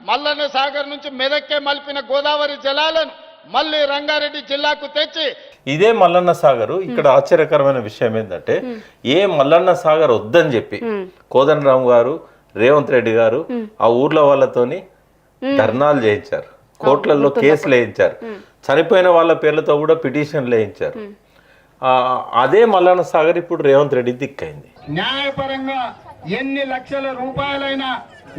మల్లన్న సాగర్ నుంచి మెదక్కే మలిపిన గోదావరి జలాలను మళ్ళీ రంగారెడ్డి జిల్లాకు తెచ్చి ఇదే మల్లన్న సాగర్ ఇక్కడ ఆశ్చర్యకరమైన విషయం ఏంటంటే ఏ మల్లన్న సాగర్ వద్దని చెప్పి కోదండరామ్ గారు రేవంత్ రెడ్డి గారు ఆ ఊర్ల వాళ్ళతోని ధర్నాలు చేయించారు, కోర్టులలో కేసులు వేయించారు, చనిపోయిన వాళ్ళ పేర్లతో కూడా పిటిషన్లు వేయించారు. అదే మల్లన్న సాగర్ ఇప్పుడు రేవంత్ రెడ్డి దిక్కైంది. న్యాయపరంగా ఎన్ని లక్షల రూపాయలైనా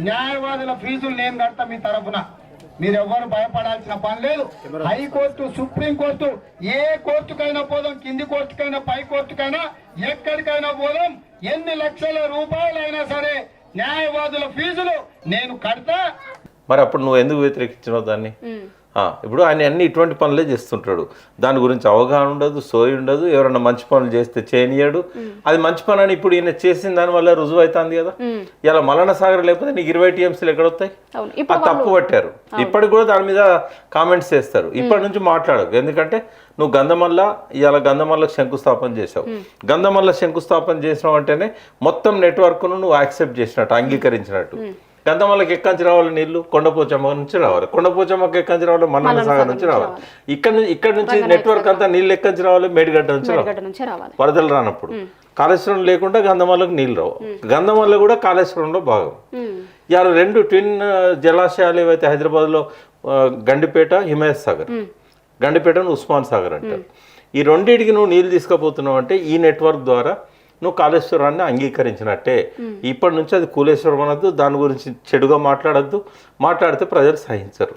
న్యాయవాదుల ఫీజులు నేను కడతా మీ తరఫున, మీరెవ్వరు భయపడాల్సిన పని లేదు. హైకోర్టు, సుప్రీంకోర్టు, ఏ కోర్టుకైనా పోదాం, కింది కోర్టుకైనా పై కోర్టుకైనా ఎక్కడికైనా పోదాం, ఎన్ని లక్షల రూపాయలైనా సరే న్యాయవాదుల ఫీజులు నేను కడతా. మరి అప్పుడు నువ్వు ఎందుకు వ్యతిరేకించినావు దాన్ని? ఇప్పుడు ఆయన అన్ని ఇటువంటి పనులే చేస్తుంటాడు, దాని గురించి అవగాహన ఉండదు, సోయి ఉండదు, ఎవరైనా మంచి పనులు చేస్తే చేయనియాడు. అది మంచి పని అని ఇప్పుడు ఈయన చేసిన దాని వల్ల రుజువు అవుతుంది కదా. ఇలా మల్లన్న సాగర్ లేకపోతే నీకు 20 టీఎంసీలు ఎక్కడొస్తాయి? అది తప్పు పట్టారు. ఇప్పటికి కూడా దాని మీద కామెంట్స్ చేస్తారు. ఇప్పటి నుంచి మాట్లాడకు, ఎందుకంటే నువ్వు గంధమల్ల ఇవాళ గంధమల్లకు శంకుస్థాపన చేసావు. గంధమల్ల శంకుస్థాపన చేసినావు అంటేనే మొత్తం నెట్వర్క్ను నువ్వు యాక్సెప్ట్ చేసినట్టు, అంగీకరించినట్టు. గంధమల్లకి ఎక్కంచి రావాలి నీళ్లు, కొండపోచమ్మ నుంచి రావాలి, కొండపోచమ్మకి ఎక్కంచి రావాలి, మల్లన్న సాగర్ నుంచి రావాలి. ఇక్కడ నుంచి నెట్వర్క్ అంతా నీళ్ళు ఎక్కంచి రావాలి, మేడిగడ్డ నుంచి రావాలి. వరదలు రానప్పుడు కాళేశ్వరం లేకుండా గంధమల్లకు నీళ్ళు రావు. గంధమల్ల కూడా కాళేశ్వరంలో భాగం. ఇవాళ 2 ట్విన్ జలాశయాలు ఏవైతే హైదరాబాద్లో గండిపేట, హిమాయత్ సాగర్, గండిపేటను ఉస్మాన్ సాగర్ అంటారు. ఈ రెండింటికి నువ్వు నీళ్ళు తీసుకుపోతున్నావు అంటే ఈ నెట్వర్క్ ద్వారా నువ్వు కాళేశ్వరాన్ని అంగీకరించినట్టే. ఇప్పటి నుంచి అది కూలేశ్వరం అనొద్దు, దాని గురించి చెడుగా మాట్లాడద్దు, మాట్లాడితే ప్రజలు సహించరు.